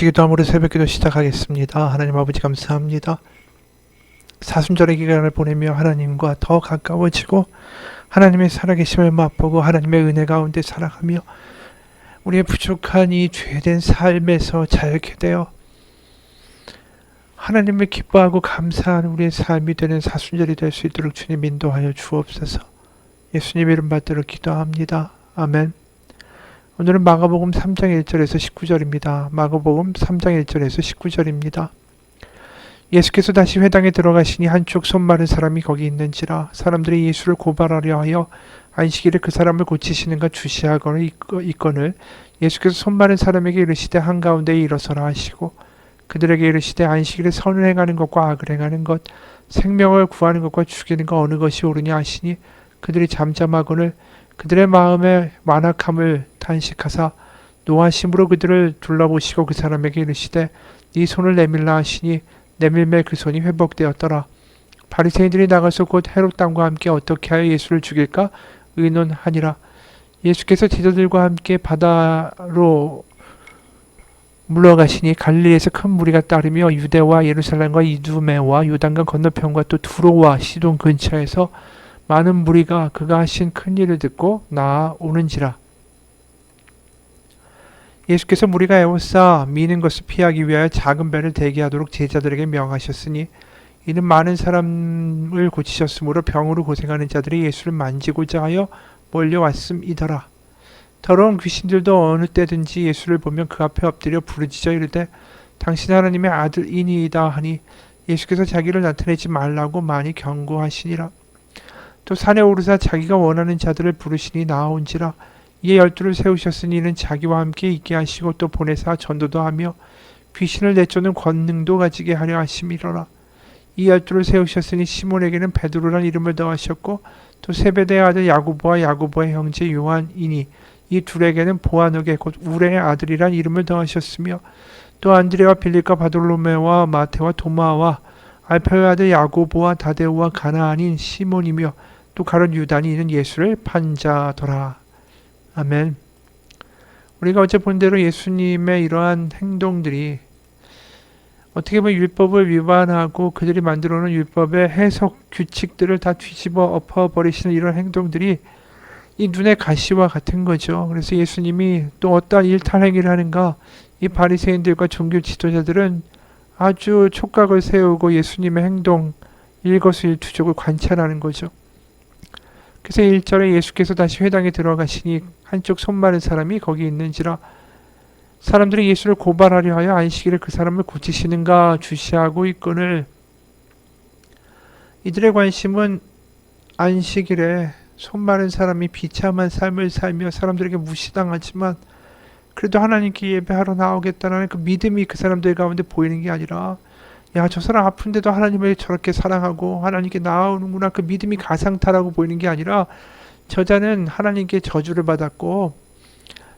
같이 기도함으로 새벽기도 시작하겠습니다. 하나님 아버지 감사합니다. 사순절의 기간을 보내며 하나님과 더 가까워지고 하나님의 살아계심을 맛보고 하나님의 은혜 가운데 살아가며 우리의 부족한 이 죄된 삶에서 자유케 되어 하나님을 기뻐하고 감사하는 우리의 삶이 되는 사순절이 될 수 있도록 주님 인도하여 주옵소서. 예수님 이름 받들어 기도합니다. 아멘. 오늘은 마가복음 3장 1절에서 19절입니다. 마가복음 3장 1절에서 19절입니다. 예수께서 다시 회당에 들어가시니 한쪽 손 마른 사람이 거기 있는지라 사람들이 예수를 고발하려 하여 안식일에 그 사람을 고치시는가 주시하거나 있거늘 예수께서 손 마른 사람에게 이르시되 한가운데에 일어서라 하시고 그들에게 이르시되 안식일에 선을 행하는 것과 악을 행하는 것 생명을 구하는 것과 죽이는 것 어느 것이 옳으냐 하시니 그들이 잠잠하거늘 그들의 마음의 완악함을 탄식하사 노하심으로 그들을 둘러보시고 그 사람에게 이르시되 네 손을 내밀라 하시니 내밀매 그 손이 회복되었더라. 바리새인들이 나가서 곧 헤롯 당과 함께 어떻게 하여 예수를 죽일까 의논하니라. 예수께서 제자들과 함께 바다로 물러가시니 갈릴리에서 큰 무리가 따르며 유대와 예루살렘과 이두메와 요단강 건너편과 또 두로와 시돈 근처에서 많은 무리가 그가 하신 큰 일을 듣고 나아오는지라. 예수께서 무리가 애워싸 미는 것을 피하기 위하여 작은 배를 대기하도록 제자들에게 명하셨으니 이는 많은 사람을 고치셨으므로 병으로 고생하는 자들이 예수를 만지고자 하여 몰려왔음이더라. 더러운 귀신들도 어느 때든지 예수를 보면 그 앞에 엎드려 부르짖어 이르되 당신 하나님의 아들이니이다 하니 예수께서 자기를 나타내지 말라고 많이 경고하시니라. 또 산에 오르사 자기가 원하는 자들을 부르시니 나아온지라. 이에 12를 세우셨으니 이는 자기와 함께 있게 하시고 또 보내사 전도도 하며 귀신을 내쫓는 권능도 가지게 하려 하심이로라. 이 12를 세우셨으니 시몬에게는 베드로란 이름을 더하셨고 또 세베대의 아들 야고보와 야고보의 형제 요한이니 이 둘에게는 보아너게 곧 우레의 아들이란 이름을 더하셨으며 또 안드레와 빌립과 바돌로메와 마테와 도마와 알파의 아들 야고보와 다데오와 가나안인 시몬이며 또 가룟 유다니 이는 예수를 판자더라. 아멘. 우리가 어제 본 대로 예수님의 이러한 행동들이 어떻게 보면 율법을 위반하고 그들이 만들어 놓은 율법의 해석 규칙들을 다 뒤집어 엎어버리시는 이런 행동들이 이 눈의 가시와 같은 거죠. 그래서 예수님이 또 어떠한 일탈행위를 하는가 이 바리새인들과 종교 지도자들은 아주 촉각을 세우고 예수님의 행동 일거수일투족을 관찰하는 거죠. 그래서 1절에 예수께서 다시 회당에 들어가시니 한쪽 손 마른 사람이 거기 있는지라 사람들이 예수를 고발하려 하여 안식일에 그 사람을 고치시는가 주시하고 있거늘 이들의 관심은 안식일에 손 마른 사람이 비참한 삶을 살며 사람들에게 무시당하지만 그래도 하나님께 예배하러 나오겠다는 그 믿음이 그 사람들 가운데 보이는 게 아니라 야, 저 사람 아픈데도 하나님을 저렇게 사랑하고 하나님께 나오는구나 그 믿음이 가상탈하고 보이는 게 아니라 저자는 하나님께 저주를 받았고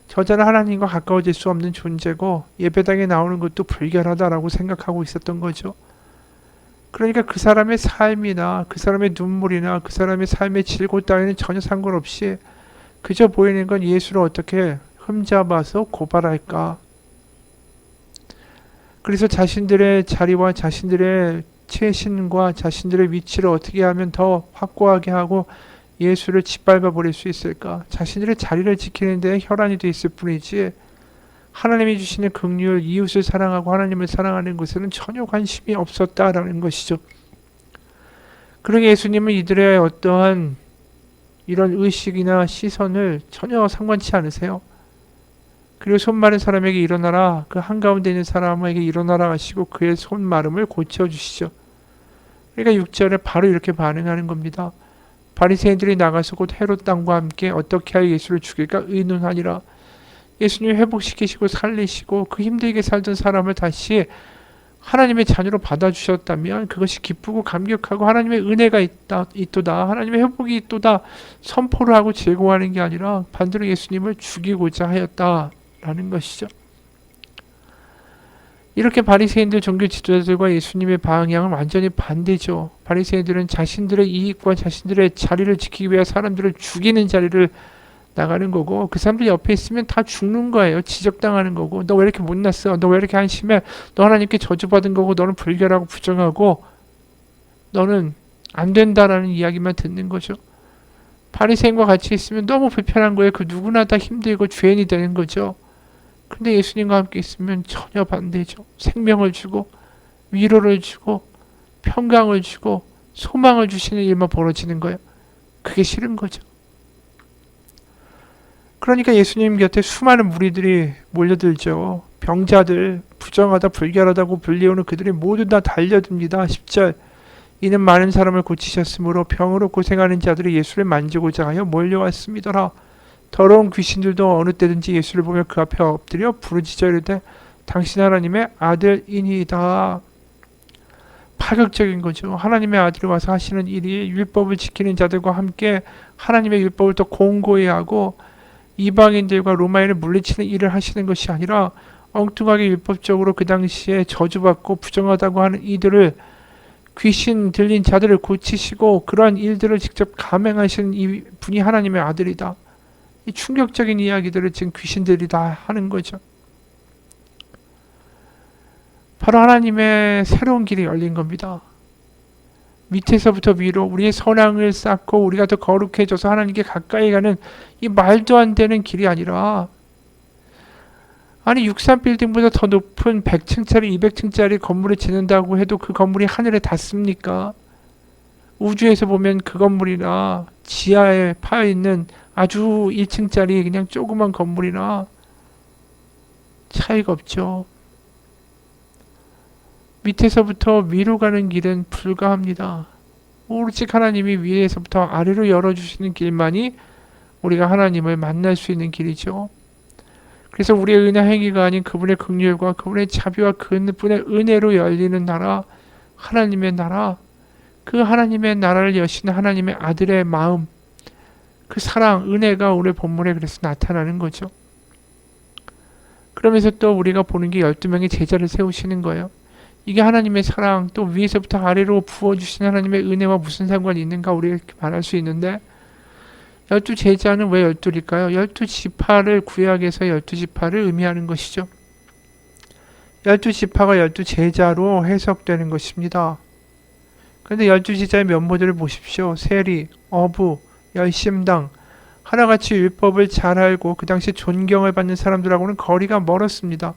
저자는 하나님과 가까워질 수 없는 존재고 예배당에 나오는 것도 불결하다라고 생각하고 있었던 거죠. 그러니까 그 사람의 삶이나 그 사람의 눈물이나 그 사람의 삶의 질고 따위는 전혀 상관없이 그저 보이는 건 예수를 어떻게 흠잡아서 고발할까. 그래서 자신들의 자리와 자신들의 최신과 자신들의 위치를 어떻게 하면 더 확고하게 하고 예수를 짓밟아 버릴 수 있을까. 자신들의 자리를 지키는 데 혈안이 돼 있을 뿐이지 하나님이 주시는 긍휼, 이웃을 사랑하고 하나님을 사랑하는 것에는 전혀 관심이 없었다라는 것이죠. 그러게 예수님은 이들의 어떠한 이런 의식이나 시선을 전혀 상관치 않으세요. 그리고 손 마른 사람에게 일어나라, 그 한가운데 있는 사람에게 일어나라 하시고 그의 손 마름을 고쳐주시죠. 그러니까 6절에 바로 이렇게 반응하는 겁니다. 바리새인들이 나가서 곧 헤롯 당과 함께 어떻게 하여 예수를 죽일까 의논하니라. 예수님 회복시키시고 살리시고 그 힘들게 살던 사람을 다시 하나님의 자녀로 받아주셨다면 그것이 기쁘고 감격하고 하나님의 은혜가 있도다 하나님의 회복이 있도다 선포를 하고 즐거워하는 게 아니라 반대로 예수님을 죽이고자 하였다라는 것이죠. 이렇게 바리새인들 종교 지도자들과 예수님의 방향은 완전히 반대죠. 바리새인들은 자신들의 이익과 자신들의 자리를 지키기 위해 사람들을 죽이는 자리를 나가는 거고, 그 사람들 옆에 있으면 다 죽는 거예요. 지적당하는 거고, 너 왜 이렇게 못났어? 너 왜 이렇게 한심해? 너 하나님께 저주받은 거고, 너는 불결하고 부정하고, 너는 안 된다라는 이야기만 듣는 거죠. 바리새인과 같이 있으면 너무 불편한 거예요. 그 누구나 다 힘들고 죄인이 되는 거죠. 근데 예수님과 함께 있으면 전혀 반대죠. 생명을 주고 위로를 주고 평강을 주고 소망을 주시는 일만 벌어지는 거예요. 그게 싫은 거죠. 그러니까 예수님 곁에 수많은 무리들이 몰려들죠. 병자들, 부정하다 불결하다고 불리우는 그들이 모두 다 달려듭니다. 10절, 이는 많은 사람을 고치셨으므로 병으로 고생하는 자들이 예수를 만지고자 하여 몰려왔습니다. 더러운 귀신들도 어느 때든지 예수를 보며 그 앞에 엎드려 부르짖어 이르되 당신 하나님의 아들이니이다. 파격적인 거죠. 하나님의 아들이 와서 하시는 일이 율법을 지키는 자들과 함께 하나님의 율법을 더 공고히 하고 이방인들과 로마인을 물리치는 일을 하시는 것이 아니라 엉뚱하게 율법적으로 그 당시에 저주받고 부정하다고 하는 이들을, 귀신 들린 자들을 고치시고 그러한 일들을 직접 감행하시는 이 분이 하나님의 아들이다. 이 충격적인 이야기들을 지금 귀신들이 다 하는 거죠. 바로 하나님의 새로운 길이 열린 겁니다. 밑에서부터 위로 우리의 선행을 쌓고 우리가 더 거룩해져서 하나님께 가까이 가는 이 말도 안 되는 길이 아니라, 아니 63빌딩보다 더 높은 100층짜리 200층짜리 건물을 짓는다고 해도 그 건물이 하늘에 닿습니까? 우주에서 보면 그 건물이나 지하에 파여있는 아주 1층짜리 그냥 조그만 건물이나 차이가 없죠. 밑에서부터 위로 가는 길은 불가합니다. 오직 하나님이 위에서부터 아래로 열어주시는 길만이 우리가 하나님을 만날 수 있는 길이죠. 그래서 우리의 은혜 행위가 아닌 그분의 긍휼과 그분의 자비와 그분의 은혜로 열리는 나라, 하나님의 나라, 그 하나님의 나라를 여시는 하나님의 아들의 마음, 그 사랑, 은혜가 오늘 본문에 그래서 나타나는 거죠. 그러면서 또 우리가 보는 게 12명의 제자를 세우시는 거예요. 이게 하나님의 사랑, 또 위에서부터 아래로 부어주신 하나님의 은혜와 무슨 상관이 있는가 우리가 이렇게 말할 수 있는데, 12제자는 왜 12일까요? 12지파를 구약에서 12지파를 의미하는 것이죠. 12지파가 12제자로 해석되는 것입니다. 그런데 12제자의 면모들을 보십시오. 세리, 어부, 열심당, 하나같이 율법을 잘 알고 그 당시 존경을 받는 사람들하고는 거리가 멀었습니다.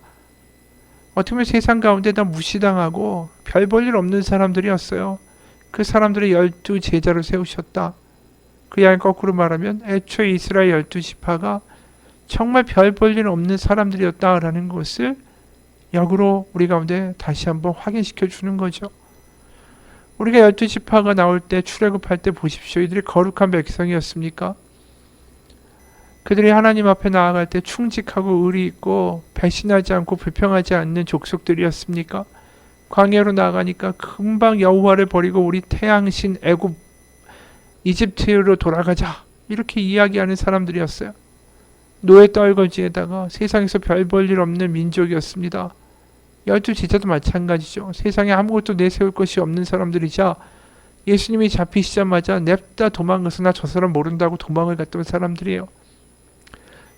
어떻게 보면 세상 가운데 다 무시당하고 별 볼 일 없는 사람들이었어요. 그 사람들을 12제자로 세우셨다. 그 이야기 거꾸로 말하면 애초에 이스라엘 12지파가 정말 별 볼 일 없는 사람들이었다라는 것을 역으로 우리 가운데 다시 한번 확인시켜 주는 거죠. 우리가 12지파가 나올 때 출애굽할 때 보십시오. 이들이 거룩한 백성이었습니까? 그들이 하나님 앞에 나아갈 때 충직하고 의리 있고 배신하지 않고 불평하지 않는 족속들이었습니까? 광야로 나가니까 금방 여호와를 버리고 우리 태양신 애굽 이집트로 돌아가자 이렇게 이야기하는 사람들이었어요. 노예 떨거지에다가 세상에서 별 볼 일 없는 민족이었습니다. 12제자도 마찬가지죠. 세상에 아무것도 내세울 것이 없는 사람들이자 예수님이 잡히시자마자 냅다 도망가서 나 저 사람 모른다고 도망을 갔던 사람들이에요.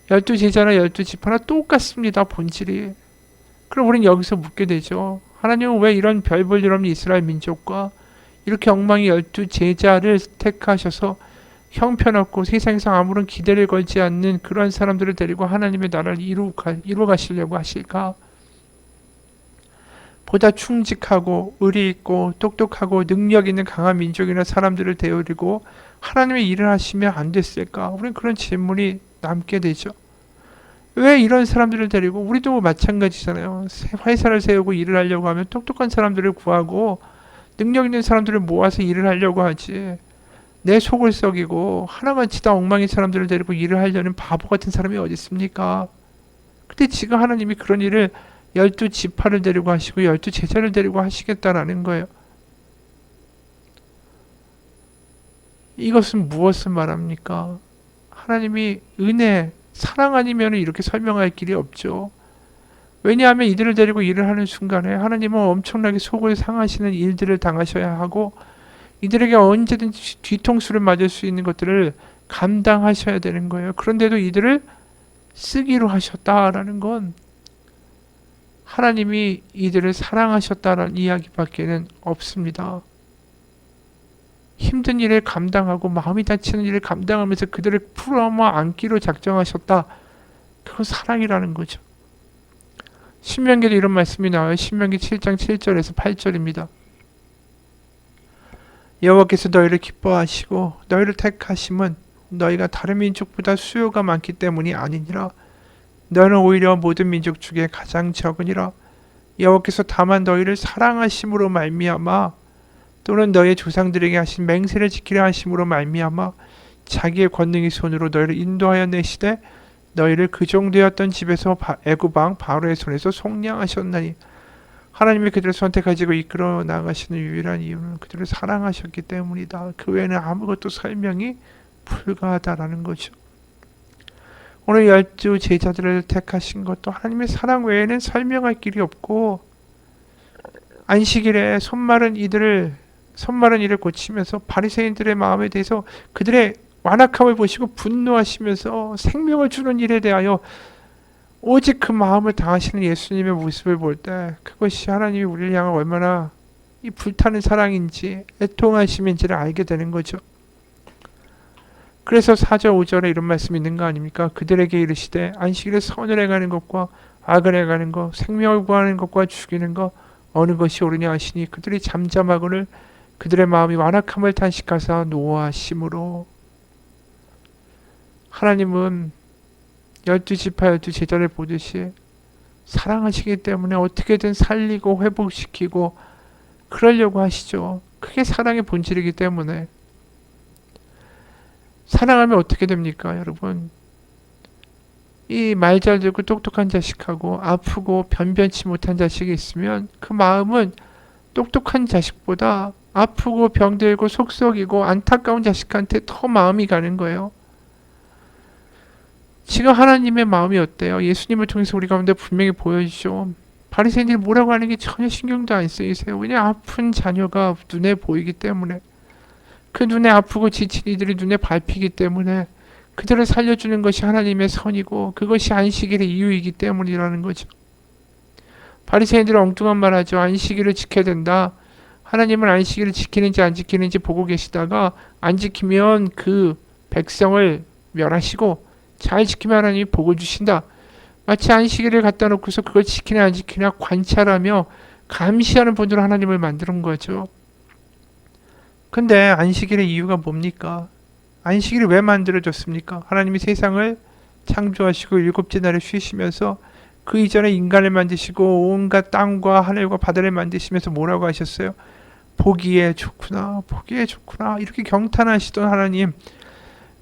12제자나 12지파나 똑같습니다. 본질이. 그럼 우리는 여기서 묻게 되죠. 하나님은 왜 이런 별 볼 일 없는 이스라엘 민족과 이렇게 엉망이 12제자를 택하셔서 형편없고 세상에서 아무런 기대를 걸지 않는 그런 사람들을 데리고 하나님의 나라를 이루어 가시려고 하실까? 보다 충직하고 의리 있고 똑똑하고 능력 있는 강한 민족이나 사람들을 데리고 하나님의 일을 하시면 안 됐을까? 우리는 그런 질문이 남게 되죠. 왜 이런 사람들을 데리고, 우리도 마찬가지잖아요. 회사를 세우고 일을 하려고 하면 똑똑한 사람들을 구하고 능력 있는 사람들을 모아서 일을 하려고 하지, 내 속을 썩이고 하나같이 다 엉망인 사람들을 데리고 일을 하려는 바보 같은 사람이 어디 있습니까? 근데 지금 하나님이 그런 일을 12지파를 데리고 하시고 12제자를 데리고 하시겠다라는 거예요. 이것은 무엇을 말합니까? 하나님이 은혜, 사랑 아니면 이렇게 설명할 길이 없죠. 왜냐하면 이들을 데리고 일을 하는 순간에 하나님은 엄청나게 속을 상하시는 일들을 당하셔야 하고 이들에게 언제든지 뒤통수를 맞을 수 있는 것들을 감당하셔야 되는 거예요. 그런데도 이들을 쓰기로 하셨다라는 건 하나님이 이들을 사랑하셨다라는 이야기밖에는 없습니다. 힘든 일을 감당하고 마음이 다치는 일을 감당하면서 그들을 풀어모 안기로 작정하셨다. 그건 사랑이라는 거죠. 신명기도 이런 말씀이 나와요. 신명기 7장 7절에서 8절입니다. 여호와께서 너희를 기뻐하시고 너희를 택하심은 너희가 다른 민족보다 수요가 많기 때문이 아니니라. 너는 오히려 모든 민족 중에 가장 적으니라. 여호와께서 다만 너희를 사랑하심으로 말미암아 또는 너희의 조상들에게 하신 맹세를 지키려 하심으로 말미암아 자기의 권능의 손으로 너희를 인도하여 내시되 너희를 그 종되었던 집에서 애굽 왕 바로의 손에서 속량하셨나니. 하나님이 그들을 선택하시고 이끌어 나가시는 유일한 이유는 그들을 사랑하셨기 때문이다. 그 외에는 아무것도 설명이 불가하다라는 거죠. 오늘 12 제자들을 택하신 것도 하나님의 사랑 외에는 설명할 길이 없고, 안식일에 손마른 이를 고치면서 바리새인들의 마음에 대해서 그들의 완악함을 보시고 분노하시면서 생명을 주는 일에 대하여 오직 그 마음을 다하시는 예수님의 모습을 볼 때 그것이 하나님이 우리를 향한 얼마나 이 불타는 사랑인지 애통하심인지를 알게 되는 거죠. 그래서 4절 5절에 이런 말씀이 있는 거 아닙니까? 그들에게 이르시되 안식일에 선을 행하는 것과 악을 행하는 것, 생명을 구하는 것과 죽이는 것 어느 것이 옳으냐 하시니 그들이 잠잠하거늘 그들의 마음이 완악함을 탄식하사 노하심으로. 하나님은 12지파 12제자를 보듯이 사랑하시기 때문에 어떻게든 살리고 회복시키고 그러려고 하시죠. 그게 사랑의 본질이기 때문에. 사랑하면 어떻게 됩니까, 여러분? 이 말 잘 듣고 똑똑한 자식하고 아프고 변변치 못한 자식이 있으면 그 마음은 똑똑한 자식보다 아프고 병들고 속썩이고 안타까운 자식한테 더 마음이 가는 거예요. 지금 하나님의 마음이 어때요? 예수님을 통해서 우리 가운데 분명히 보여주죠. 바리새인들이 뭐라고 하는 게 전혀 신경도 안 쓰이세요. 왜냐 아픈 자녀가 눈에 보이기 때문에. 그 눈에 아프고 지친 이들이 눈에 밟히기 때문에 그들을 살려주는 것이 하나님의 선이고 그것이 안식일의 이유이기 때문이라는 거죠. 바리새인들은 엉뚱한 말 하죠. 안식일을 지켜야 된다. 하나님은 안식일을 지키는지 안 지키는지 보고 계시다가 안 지키면 그 백성을 멸하시고 잘 지키면 하나님이 복을 주신다. 마치 안식일을 갖다 놓고서 그걸 지키냐 안 지키냐 관찰하며 감시하는 분으로 하나님을 만드는 거죠. 근데 안식일의 이유가 뭡니까? 안식일이 왜 만들어졌습니까? 하나님이 세상을 창조하시고 7째 날에 쉬시면서 그 이전에 인간을 만드시고 온갖 땅과 하늘과 바다를 만드시면서 뭐라고 하셨어요? 보기에 좋구나, 보기에 좋구나 이렇게 경탄하시던 하나님,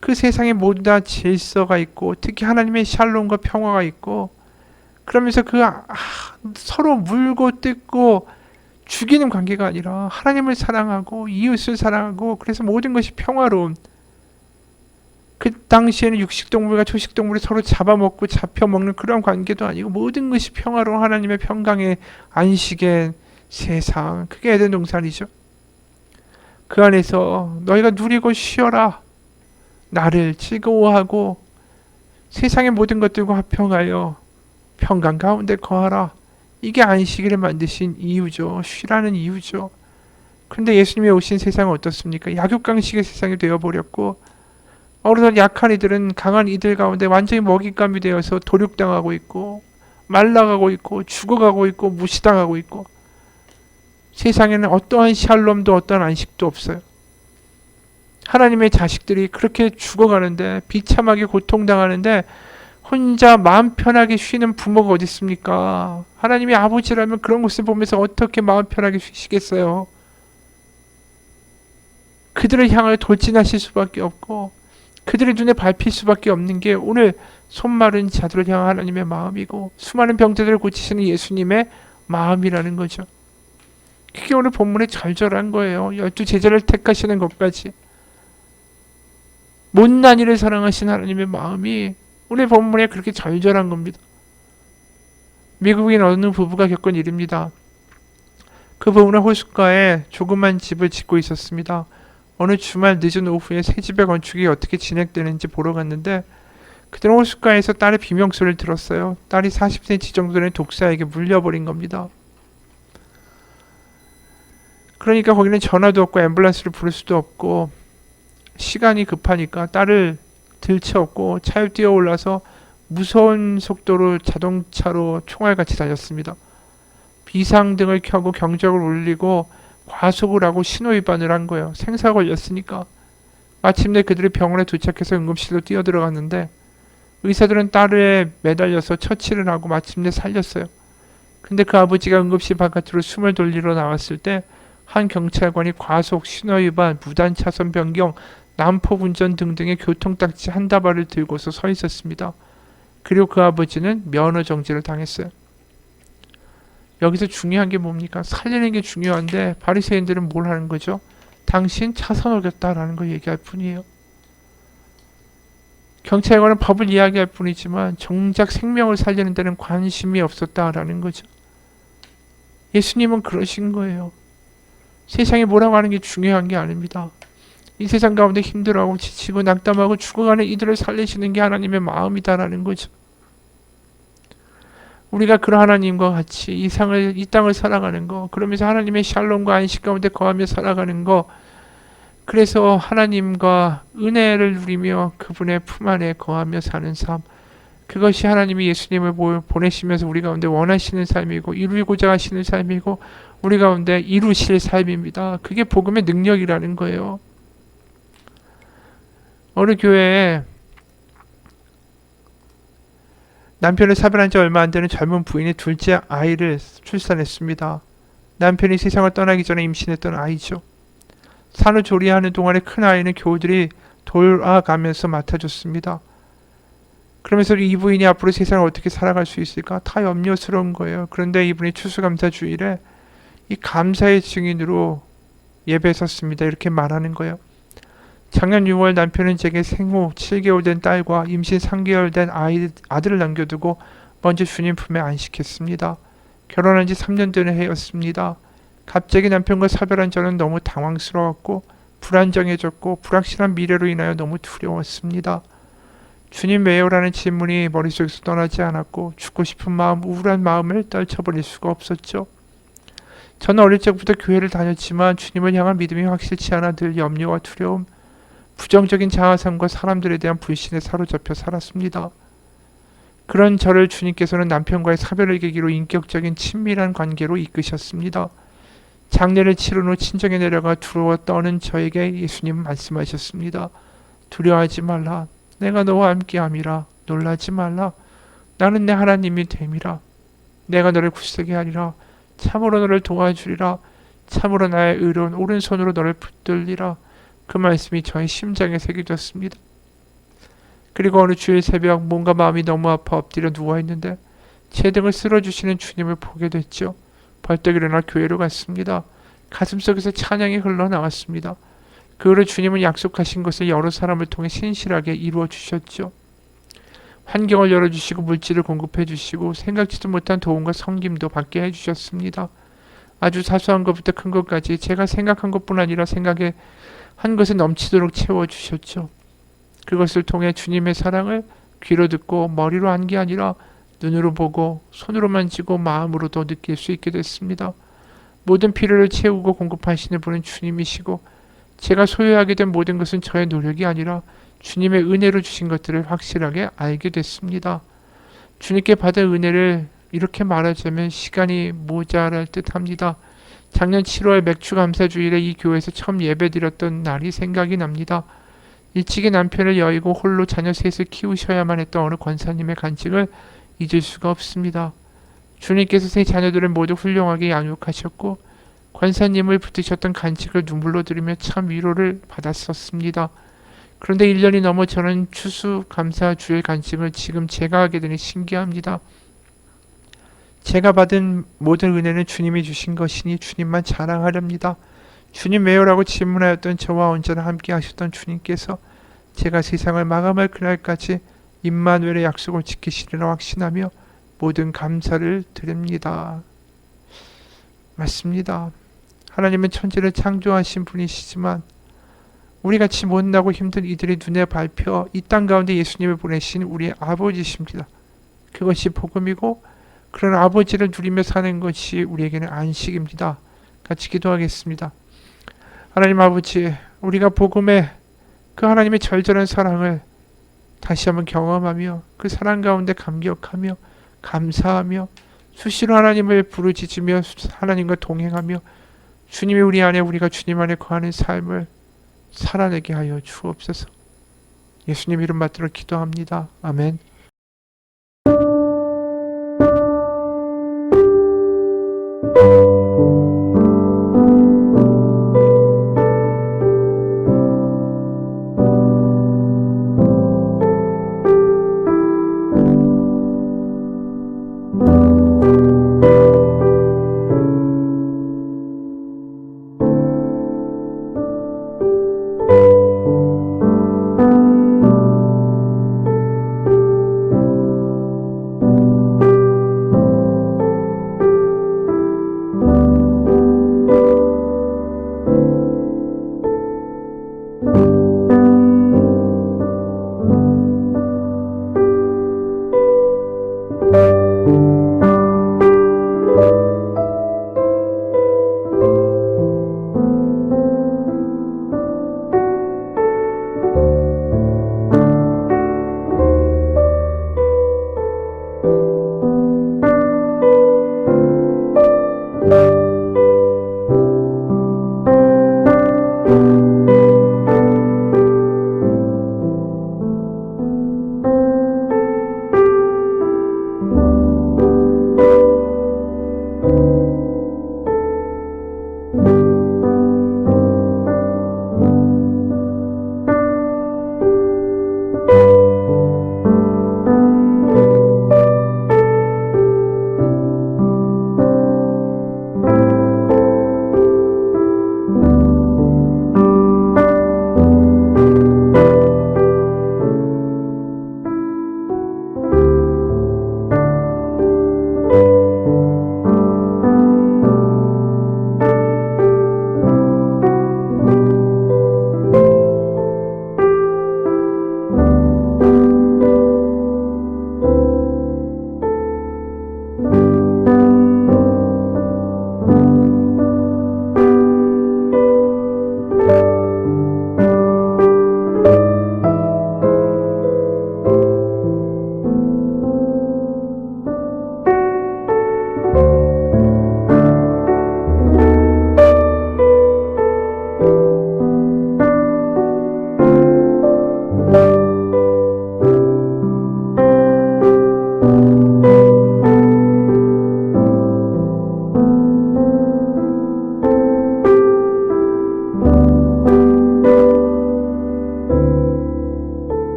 그 세상에 모두 다 질서가 있고 특히 하나님의 샬롬과 평화가 있고 그러면서 서로 물고 뜯고 죽이는 관계가 아니라 하나님을 사랑하고 이웃을 사랑하고 그래서 모든 것이 평화로운, 그 당시에는 육식동물과 초식동물이 서로 잡아먹고 잡혀먹는 그런 관계도 아니고 모든 것이 평화로운 하나님의 평강의 안식의 세상, 그게 에덴 동산이죠. 그 안에서 너희가 누리고 쉬어라, 나를 즐거워하고 세상의 모든 것들과 화평하여 평강 가운데 거하라. 이게 안식일을 만드신 이유죠. 쉬라는 이유죠. 그런데 예수님이 오신 세상은 어떻습니까? 약육강식의 세상이 되어버렸고 어느덧 약한 이들은 강한 이들 가운데 완전히 먹잇감이 되어서 도륙당하고 있고 말라가고 있고 죽어가고 있고 무시당하고 있고 세상에는 어떠한 샬롬도 어떠한 안식도 없어요. 하나님의 자식들이 그렇게 죽어가는데 비참하게 고통당하는데 혼자 마음 편하게 쉬는 부모가 어디 있습니까? 하나님이 아버지라면 그런 것을 보면서 어떻게 마음 편하게 쉬시겠어요? 그들을 향하여 돌진하실 수밖에 없고 그들의 눈에 밟힐 수밖에 없는 게 오늘 손마른 자들을 향한 하나님의 마음이고 수많은 병자들을 고치시는 예수님의 마음이라는 거죠. 그게 오늘 본문에 절절한 거예요. 12 제자를 택하시는 것까지. 못난 이를 사랑하신 하나님의 마음이 오늘 본문에 그렇게 절절한 겁니다. 미국인 어느 부부가 겪은 일입니다. 그 부부는 호숫가에 조그만 집을 짓고 있었습니다. 어느 주말 늦은 오후에 새 집의 건축이 어떻게 진행되는지 보러 갔는데 그들은 호숫가에서 딸의 비명소리를 들었어요. 딸이 40cm 정도 되는 독사에게 물려버린 겁니다. 그러니까 거기는 전화도 없고 앰뷸런스를 부를 수도 없고 시간이 급하니까 딸을 들쳐업고 차에 뛰어올라서 무서운 속도로 자동차로 총알같이 달렸습니다. 비상등을 켜고 경적을 울리고 과속을 하고 신호위반을 한 거예요. 생사 걸렸으니까. 마침내 그들이 병원에 도착해서 응급실로 뛰어들어갔는데 의사들은 딸에 매달려서 처치를 하고 마침내 살렸어요. 근데 그 아버지가 응급실 바깥으로 숨을 돌리러 나왔을 때 한 경찰관이 과속, 신호위반, 무단차선 변경, 난폭 운전 등등의 교통딱지 한 다발을 들고서 서 있었습니다. 그리고 그 아버지는 면허 정지를 당했어요. 여기서 중요한 게 뭡니까? 살리는 게 중요한데 바리새인들은 뭘 하는 거죠? 당신 차선 어겼다라는 걸 얘기할 뿐이에요. 경찰관은 법을 이야기할 뿐이지만 정작 생명을 살리는 데는 관심이 없었다라는 거죠. 예수님은 그러신 거예요. 세상이 뭐라고 하는 게 중요한 게 아닙니다. 이 세상 가운데 힘들어하고 지치고 낙담하고 죽어가는 이들을 살리시는 게 하나님의 마음이다라는 거죠. 우리가 그런 하나님과 같이 이 땅을 살아가는 거, 그러면서 하나님의 샬롬과 안식 가운데 거하며 살아가는 거, 그래서 하나님과 은혜를 누리며 그분의 품 안에 거하며 사는 삶, 그것이 하나님이 예수님을 보내시면서 우리 가운데 원하시는 삶이고 이루고자 하시는 삶이고 우리 가운데 이루실 삶입니다. 그게 복음의 능력이라는 거예요. 어느 교회에 남편을 사별한 지 얼마 안 되는 젊은 부인이 둘째 아이를 출산했습니다. 남편이 세상을 떠나기 전에 임신했던 아이죠. 산후조리하는 동안에 큰 아이는 교우들이 돌아가면서 맡아줬습니다. 그러면서 이 부인이 앞으로 세상을 어떻게 살아갈 수 있을까? 다 염려스러운 거예요. 그런데 이분이 추수감사 주일에 이 감사의 증인으로 예배에 섰습니다. 이렇게 말하는 거예요. 작년 6월 남편은 제게 생후 7개월 된 딸과 임신 3개월 된 아들을 남겨두고 먼저 주님 품에 안식했습니다. 결혼한 지 3년 되는 해였습니다. 갑자기 남편과 사별한 저는 너무 당황스러웠고 불안정해졌고 불확실한 미래로 인하여 너무 두려웠습니다. 주님 왜요라는 질문이 머릿속에서 떠나지 않았고 죽고 싶은 마음, 우울한 마음을 떨쳐버릴 수가 없었죠. 저는 어릴 적부터 교회를 다녔지만 주님을 향한 믿음이 확실치 않아 늘 염려와 두려움, 부정적인 자아상과 사람들에 대한 불신에 사로잡혀 살았습니다. 그런 저를 주님께서는 남편과의 사별을 계기로 인격적인 친밀한 관계로 이끄셨습니다. 장례를 치른 후 친정에 내려가 두려워 떠는 저에게 예수님은 말씀하셨습니다. 두려워하지 말라. 내가 너와 함께함이라. 놀라지 말라. 나는 내 하나님이 됨이라. 내가 너를 굳세게 하리라. 참으로 너를 도와주리라. 참으로 나의 의로운 오른손으로 너를 붙들리라. 그 말씀이 저의 심장에 새겨졌습니다. 그리고 어느 주일 새벽 뭔가 마음이 너무 아파 엎드려 누워있는데 제 등을 쓸어주시는 주님을 보게 됐죠. 벌떡 일어나 교회로 갔습니다. 가슴속에서 찬양이 흘러나왔습니다. 그 후로 주님은 약속하신 것을 여러 사람을 통해 신실하게 이루어 주셨죠. 환경을 열어주시고 물질을 공급해 주시고 생각지도 못한 도움과 섬김도 받게 해주셨습니다. 아주 사소한 것부터 큰 것까지 제가 생각한 것뿐 아니라 생각에 한 것에 넘치도록 채워주셨죠. 그것을 통해 주님의 사랑을 귀로 듣고 머리로 한 게 아니라 눈으로 보고 손으로 만지고 마음으로도 느낄 수 있게 됐습니다. 모든 필요를 채우고 공급하시는 분은 주님이시고 제가 소유하게 된 모든 것은 저의 노력이 아니라 주님의 은혜로 주신 것들을 확실하게 알게 됐습니다. 주님께 받은 은혜를 이렇게 말하자면 시간이 모자랄 듯 합니다. 작년 7월 맥주 감사주일에 이 교회에서 처음 예배드렸던 날이 생각이 납니다. 일찍이 남편을 여의고 홀로 자녀 셋을 키우셔야만 했던 어느 권사님의 간증을 잊을 수가 없습니다. 주님께서 세 자녀들을 모두 훌륭하게 양육하셨고 권사님을 붙드셨던 간증을 눈물로 들으며 참 위로를 받았었습니다. 그런데 1년이 넘어 저는 추수감사주일 간증을 지금 제가 하게 되니 신기합니다. 제가 받은 모든 은혜는 주님이 주신 것이니 주님만 자랑하렵니다. 주님 왜요라고 질문하였던 저와 언제나 함께 하셨던 주님께서 제가 세상을 마감할 그날까지 임마누엘의 약속을 지키시리라 확신하며 모든 감사를 드립니다. 맞습니다. 하나님은 천지를 창조하신 분이시지만 우리 같이 못나고 힘든 이들의 눈에 밟혀 이 땅 가운데 예수님을 보내신 우리의 아버지십니다. 그것이 복음이고 그런 아버지를 누리며 사는 것이 우리에게는 안식입니다. 같이 기도하겠습니다. 하나님 아버지, 우리가 복음의 그 하나님의 절절한 사랑을 다시 한번 경험하며 그 사랑 가운데 감격하며 감사하며 수시로 하나님을 부르짖으며 하나님과 동행하며 주님이 우리 안에 우리가 주님 안에 거하는 삶을 살아내게 하여 주옵소서. 예수님 이름 받들어 기도합니다. 아멘.